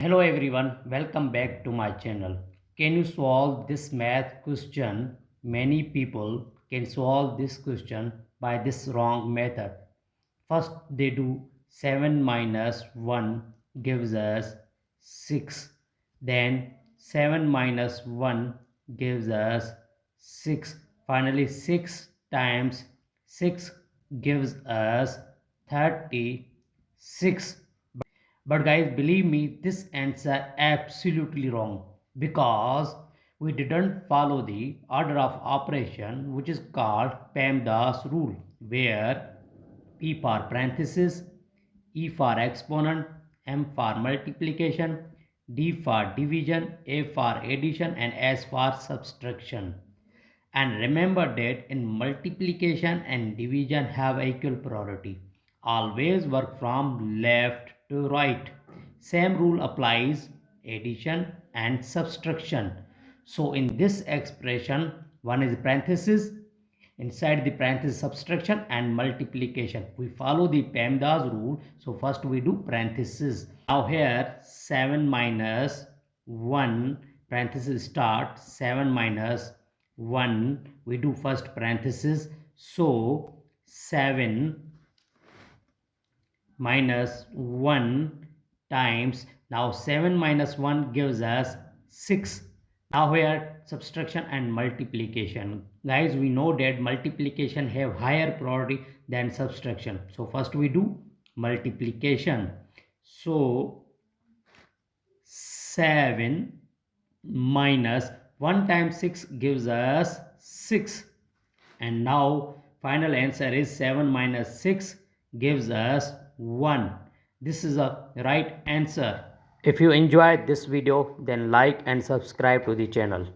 Hello everyone, welcome back to my channel. Can you solve this math question? Many people can solve this question by this wrong method. First they do 7 minus 1 gives us 6. Then 7 minus 1 gives us 6. Finally 6 times 6 gives us 36. But guys, believe me, this answer absolutely wrong because we didn't follow the order of operation which is called PEMDAS rule, where P for parenthesis, E for exponent, M for multiplication, D for division, A for addition and S for subtraction. And remember that in multiplication and division have equal priority. Always work from left to right. Same rule applies addition and subtraction. So in this expression, one is parenthesis, inside the parenthesis subtraction and multiplication. We follow the PEMDAS rule. So first we do parenthesis. Now here 7 minus 1 parenthesis start 7 minus 1 we do first parenthesis. So 7 minus 1 times, now 7 minus 1 gives us 6. Now here subtraction and multiplication. Guys, we know that multiplication have higher priority than subtraction. So first we do multiplication. So 7 minus 1 times 6 gives us 6. And now final answer is 7 minus 6 gives us 1. This is a right answer. If you enjoyed this video, then like and subscribe to the channel.